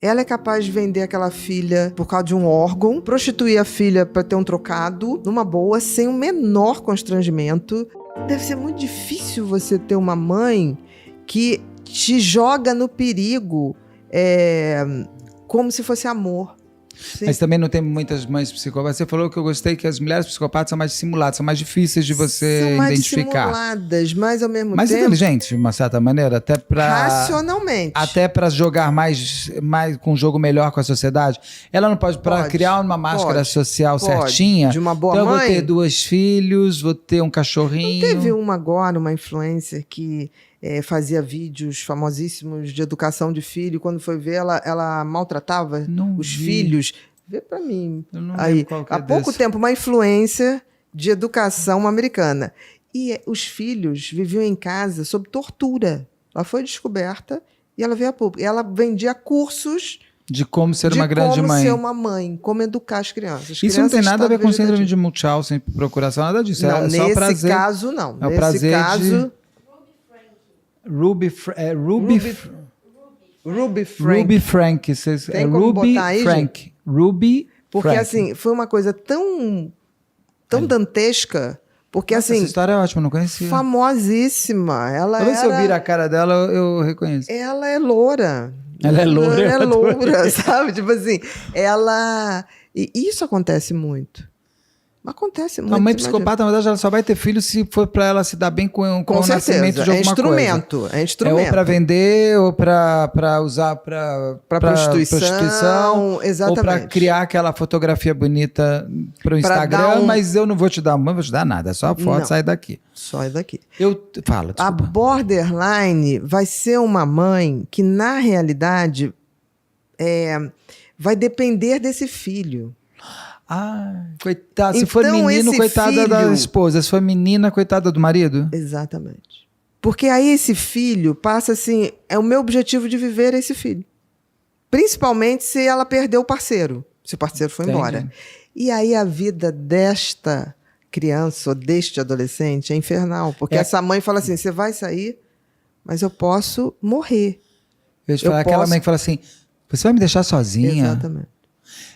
Ela é capaz de vender aquela filha por causa de um órgão, prostituir a filha para ter um trocado, numa boa, sem o menor constrangimento. Deve ser muito difícil você ter uma mãe que te joga no perigo, como se fosse amor. Sim. Mas também não tem muitas mães psicopatas. Você falou que eu gostei que as mulheres psicopatas são mais simuladas, são mais difíceis de você são mais identificar. Simuladas, mas ao mesmo mais tempo... inteligentes, de uma certa maneira, até para... Racionalmente. Até para jogar mais com um jogo melhor com a sociedade. Ela não pode, para criar uma máscara social certinha... De uma boa então mãe. Eu vou ter 2 filhos, vou ter um cachorrinho... Não teve uma agora, uma influencer que... fazia vídeos famosíssimos de educação de filho. Quando foi ver, ela maltratava os filhos. Vê pra mim. Eu não aí, qual que há pouco tempo, uma influencer de educação americana. E os filhos viviam em casa sob tortura. Ela foi descoberta e ela veio a público. E ela vendia cursos de como ser uma grande mãe. De como ser uma mãe, como educar as crianças. Isso não tem nada a ver com síndrome de Munchausen, sem procuração, nada disso. Não, é só prazer. Nesse caso, não. É o nesse prazer caso... Ruby Frank. Tem como botar aí, Frank. Gente? Ruby Porque, Frank. assim, foi uma coisa tão dantesca. Porque, Nossa, assim... essa história é ótima, não conhecia. Famosíssima. Talvez se eu vir a cara dela, eu reconheço. Ela é loura. Ela é loura? Ela é loura, sabe? Tipo assim, ela... E isso acontece muito. Acontece muito. A mãe psicopata, na verdade, ela só vai ter filho se for para ela se dar bem com o nascimento de alguma coisa. É instrumento. Ou para vender, ou para usar para prostituição. Exatamente. Ou para criar aquela fotografia bonita para o Instagram, mas eu não vou te dar nada, é só a foto, sai daqui. Sai daqui. Fala, desculpa. A borderline vai ser uma mãe que, na realidade, vai depender desse filho. Ah, coitada. Se for menino, coitada filho... da esposa. Se for menina, coitada do marido? Exatamente. Porque aí esse filho passa assim... É o meu objetivo de viver esse filho. Principalmente se ela perder o parceiro. Se o parceiro for embora. E aí a vida desta criança ou deste adolescente é infernal. Porque essa mãe fala assim, você vai sair, mas eu posso morrer. Eu ia te falar aquela mãe que fala assim, você vai me deixar sozinha? Exatamente.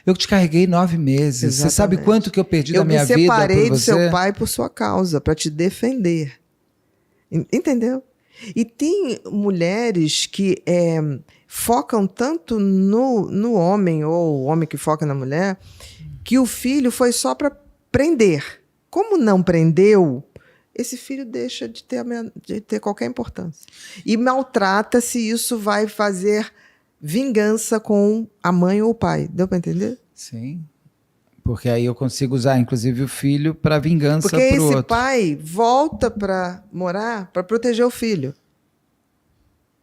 Eu te carreguei 9 meses. Exatamente. Você sabe quanto que eu perdi da minha vida por você? Eu me separei do seu pai por sua causa, para te defender. Entendeu? E tem mulheres que focam tanto no homem, ou o homem que foca na mulher, que o filho foi só para prender. Como não prendeu, esse filho deixa de ter qualquer importância. E maltrata se isso vai fazer... vingança com a mãe ou o pai. Deu para entender? Sim. Porque aí eu consigo usar, inclusive, o filho para vingança pro outro. Porque esse pai volta para morar para proteger o filho.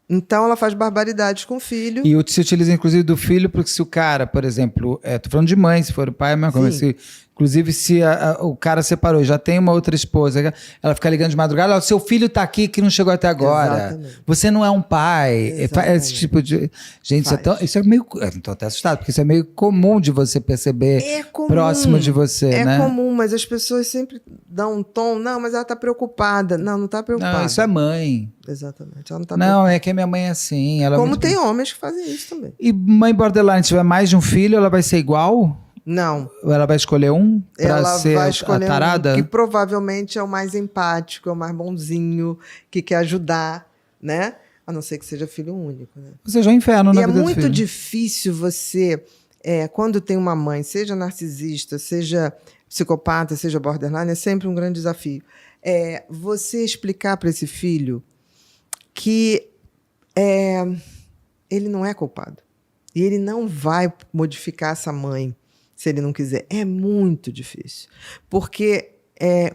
Então ela faz barbaridades com o filho. E se utiliza, inclusive, do filho, porque se o cara, por exemplo... Tô falando de mãe, se for o pai, é a mesma coisa. Inclusive, se o cara separou, já tem uma outra esposa, ela fica ligando de madrugada, o seu filho tá aqui que não chegou até agora. Exatamente. Você não é um pai. Esse tipo de... Gente, isso é meio... Eu tô até assustado, porque isso é meio comum de você perceber próximo de você, né? É comum, mas as pessoas sempre dão um tom. Não, mas ela tá preocupada. Não tá preocupada. Não, isso é mãe. Exatamente. Ela não tá preocupada. É que a minha mãe é assim. Ela Como tem homens que fazem isso também. E mãe borderline, se tiver mais de um filho, ela vai ser igual? Não. Ou ela vai escolher um para ser a tarada? Que provavelmente é o mais empático, é o mais bonzinho, que quer ajudar, né? A não ser que seja filho único, né? Ou seja, é um inferno na vida do filho. E é muito difícil você, quando tem uma mãe, seja narcisista, seja psicopata, seja borderline, é sempre um grande desafio. Você explicar para esse filho que ele não é culpado. E ele não vai modificar essa mãe se ele não quiser. É muito difícil. Porque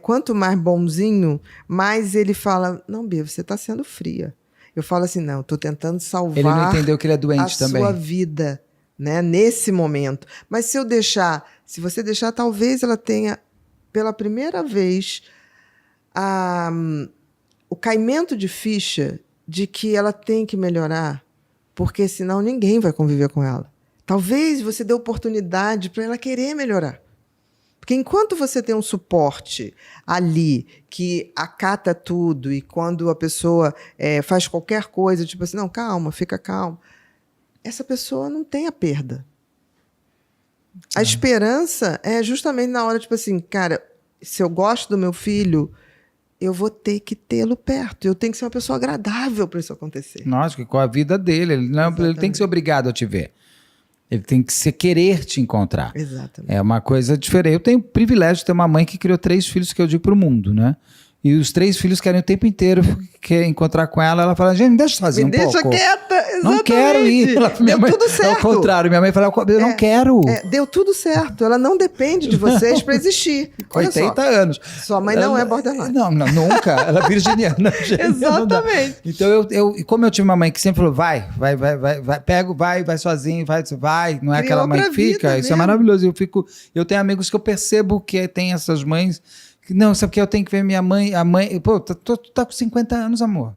quanto mais bonzinho, mais ele fala, não, Bia, você está sendo fria. Eu falo assim, não, estou tentando salvar ele não entendeu que ele é doente também. Sua vida, né, nesse momento. Mas se você deixar, talvez ela tenha, pela primeira vez, o caimento de ficha de que ela tem que melhorar, porque senão ninguém vai conviver com ela. Talvez você dê oportunidade para ela querer melhorar. Porque enquanto você tem um suporte ali que acata tudo e quando a pessoa faz qualquer coisa, tipo assim, não, calma, fica calmo. essa pessoa não tem a perda. A esperança é justamente na hora, tipo assim, cara, se eu gosto do meu filho, eu vou ter que tê-lo perto. Eu tenho que ser uma pessoa agradável para isso acontecer. Nossa, que com a vida dele. Ele tem que ser obrigado a te ver. Ele tem que querer te encontrar. Exatamente. É uma coisa diferente. Eu tenho o privilégio de ter uma mãe que criou 3 filhos, que eu digo pro mundo, né? E os 3 filhos querem o tempo inteiro encontrar com ela. Ela fala, gente, me deixa sozinha um pouco. Me deixa quieta, exatamente. Não quero ir. Deu tudo certo. Ao contrário, minha mãe fala, eu não quero. Deu tudo certo. Ela não depende de vocês para existir. Com 80 anos. Sua mãe não é borderline. Não, nunca. Ela é virginiana. Exatamente. Então, como eu tive uma mãe que sempre falou, vai, pega, vai sozinho, vai. Não é Criou aquela mãe que fica. Isso mesmo. é maravilhoso. Eu tenho amigos que eu percebo que tem essas mães. Não, sabe que eu tenho que ver minha mãe, a mãe. Pô, tu tá com 50 anos, amor.